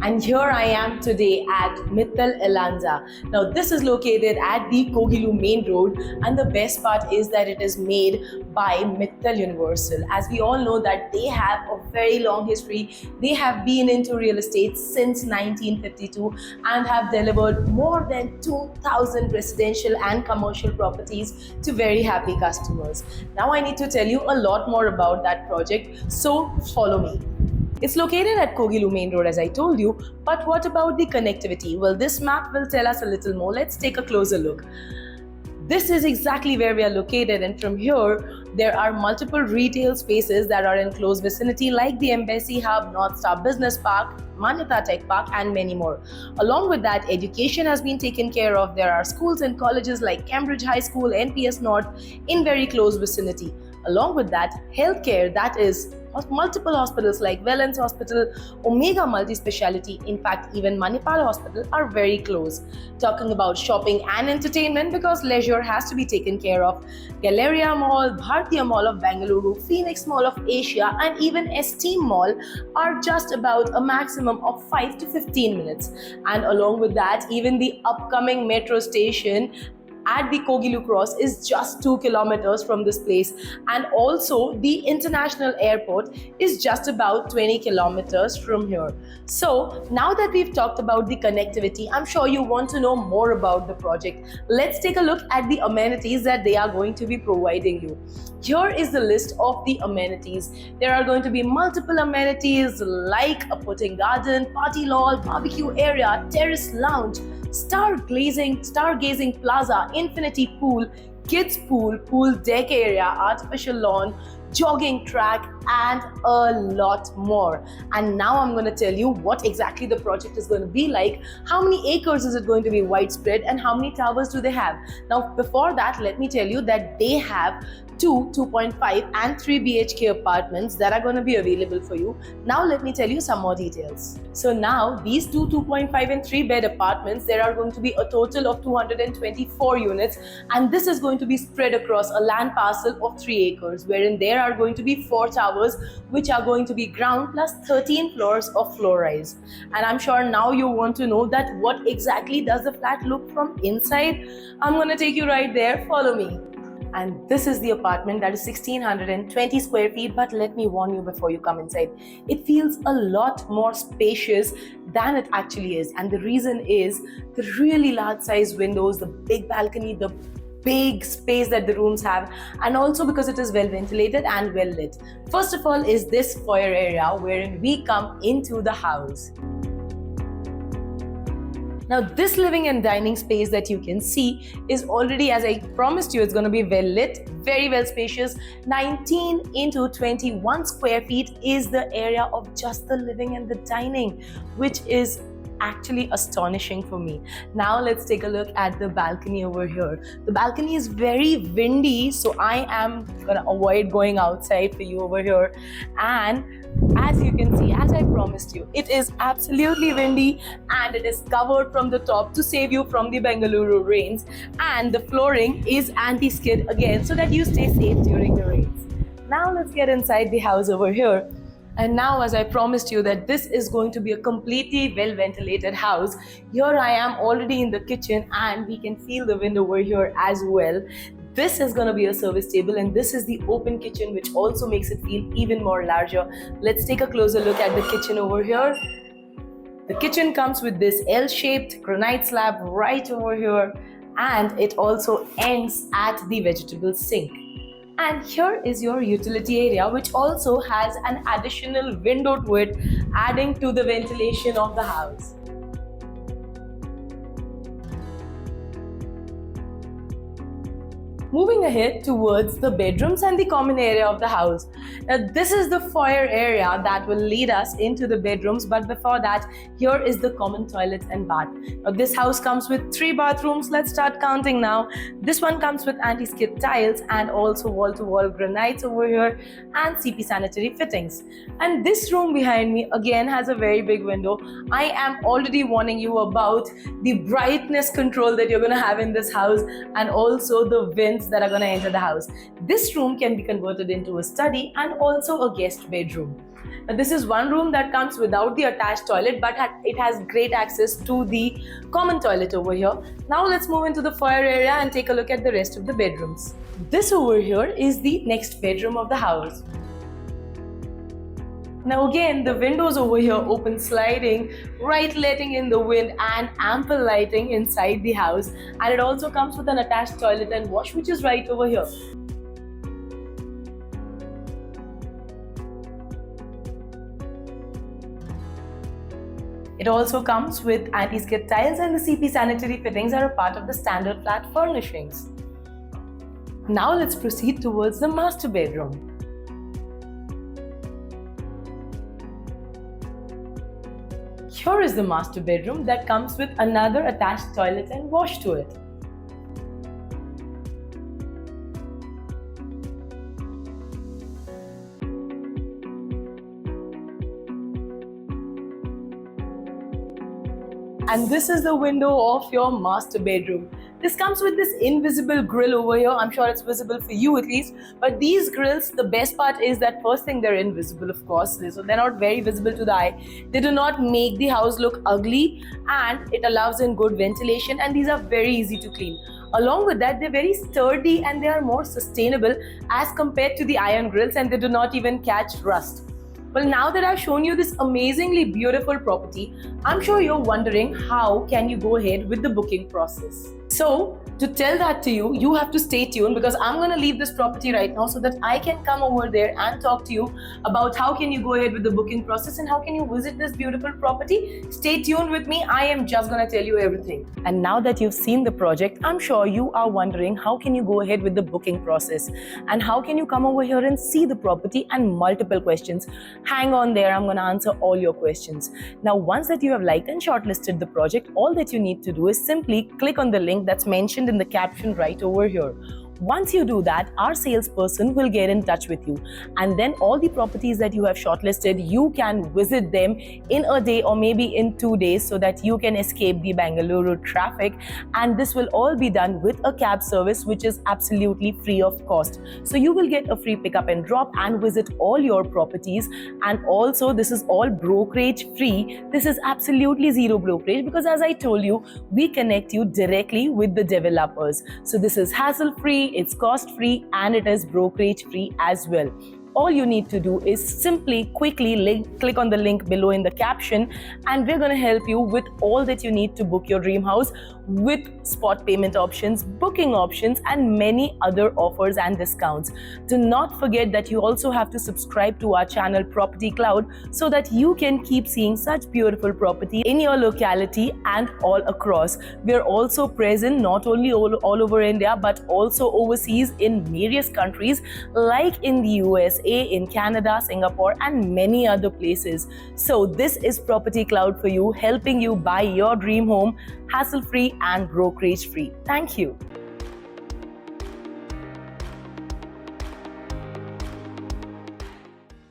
And here I am today at Mittal Elanza. Now this is located at the Kogilu main road, and the best part is that it is made by Mittal Universal. As we all know that they have a very long history. They have been into real estate since 1952 and have delivered more than 2,000 residential and commercial properties to very happy customers. Now I need to tell you a lot more about that project, so follow me. It's located at Kogilu main road, as I told you, but what about the connectivity? Well, this map will tell us a little more. Let's take a closer look. This is exactly where we are located, and from here there are multiple retail spaces that are in close vicinity like the Embassy Hub, North Star Business Park, Manyata Tech Park and many more. Along with that, education has been taken care of. There are schools and colleges like Cambridge High School, NPS North in very close vicinity. Along with that, healthcare, that is multiple hospitals like Wellens Hospital, Omega Multi-Speciality, in fact even Manipal Hospital are very close. Talking about shopping and entertainment, because leisure has to be taken care of, Galleria Mall, Bhartiya Mall of Bengaluru, Phoenix Mall of Asia and even Esteem Mall are just about a maximum of 5 to 15 minutes. And along with that, even the upcoming metro station at the Kogilu Cross is just 2 kilometers from this place, and also the international airport is just about 20 kilometers from here. So now that we've talked about the connectivity, I'm sure you want to know more about the project. Let's take a look at the amenities that they are going to be providing you. Here is the list of the amenities. There are going to be multiple amenities like a putting garden, party lawn, barbecue area, terrace lounge, stargazing plaza, infinity pool, kids pool, pool deck area, artificial lawn, jogging track and a lot more. And now I'm going to tell you what exactly the project is going to be like, how many acres is it going to be widespread and how many towers do they have. Now before that, let me tell you that they have 2.5 and 3 BHK apartments that are going to be available for you. Now let me tell you some more details. So now these 2.5 and 3 bed apartments, there are going to be a total of 224 units, and this is going to be spread across a land parcel of 3 acres, wherein there are going to be 4 towers which are going to be ground plus 13 floors of floor rise. And I'm sure now you want to know that what exactly does the flat look from inside. I'm going to take you right there. Follow me. And this is the apartment that is 1620 square feet, but let me warn you before you come inside, it feels a lot more spacious than it actually is. And the reason is the really large size windows, the big balcony, the big space that the rooms have, and also because it is well ventilated and well lit. First of all is this foyer area wherein we come into the house. Now this living and dining space that you can see is already, as I promised you, it's going to be well lit, very well spacious. 19 into 21 square feet is the area of just the living and the dining, which is actually astonishing for me. Now let's take a look at the balcony over here. The balcony is very windy, so I am gonna avoid going outside for you over here. And as you can see, as I promised you, it is absolutely windy and it is covered from the top to save you from the Bengaluru rains, and the flooring is anti-skid again so that you stay safe during the rains. Now let's get inside the house over here. And now, as I promised you that this is going to be a completely well ventilated house, here I am already in the kitchen and we can feel the wind over here as well. This is going to be a service table, and this is the open kitchen, which also makes it feel even more larger. Let's take a closer look at the kitchen over here. The kitchen comes with this L-shaped granite slab right over here, and it also ends at the vegetable sink. And here is your utility area, which also has an additional window to it, adding to the ventilation of the house. Moving ahead towards the bedrooms and the common area of the house. Now this is the foyer area that will lead us into the bedrooms, but before that, here is the common toilet and bath. Now this house comes with 3 bathrooms. Let's start counting now. This one comes with anti-skid tiles and also wall-to-wall granites over here and CP sanitary fittings. And this room behind me again has a very big window. I am already warning you about the brightness control that you're going to have in this house, and also the vents that are going to enter the house. This room can be converted into a study and also a guest bedroom. Now, this is one room that comes without the attached toilet, but it has great access to the common toilet over here. Now let's move into the foyer area and take a look at the rest of the bedrooms. This over here is the next bedroom of the house. Now again, the windows over here open sliding, right, letting in the wind and ample lighting inside the house. And it also comes with an attached toilet and wash, which is right over here. It also comes with anti-skid tiles, and the CP sanitary fittings are a part of the standard flat furnishings. Now let's proceed towards the master bedroom. Here is the master bedroom that comes with another attached toilet and wash to it. And this is the window of your master bedroom. This comes with this invisible grill over here. I'm sure it's visible for you at least. But these grills, the best part is that first thing, they're invisible, of course. So they're not very visible to the eye. They do not make the house look ugly, and it allows in good ventilation, and these are very easy to clean. Along with that, they're very sturdy and they are more sustainable as compared to the iron grills, and they do not even catch rust. Well, now that I've shown you this amazingly beautiful property, I'm sure you're wondering how can you go ahead with the booking process. So, to tell that to you, you have to stay tuned, because I'm going to leave this property right now so that I can come over there and talk to you about how can you go ahead with the booking process and how can you visit this beautiful property. Stay tuned with me. I am just going to tell you everything. And now that you've seen the project, I'm sure you are wondering how can you go ahead with the booking process and how can you come over here and see the property, and multiple questions. Hang on there, I'm going to answer all your questions. Now, once that you have liked and shortlisted the project, all that you need to do is simply click on the link that's mentioned in the caption right over here. Once you do that, our salesperson will get in touch with you, and then all the properties that you have shortlisted, you can visit them in a day or maybe in 2 days, so that you can escape the Bangalore traffic. And this will all be done with a cab service which is absolutely free of cost. So you will get a free pickup and drop and visit all your properties. And also, this is all brokerage free. This is absolutely zero brokerage, because as I told you, we connect you directly with the developers. So this is hassle free, it's cost free, and it is brokerage free as well. All you need to do is simply quickly click on the link below in the caption, and we're going to help you with all that you need to book your dream house, with spot payment options, booking options, and many other offers and discounts. Do not forget that you also have to subscribe to our channel Property Cloud, so that you can keep seeing such beautiful property in your locality and all across. We're also present not only all over India, but also overseas in various countries like in the USA, in Canada, Singapore, and many other places. So this is Property Cloud for you, helping you buy your dream home hassle-free and brokerage-free. Thank you.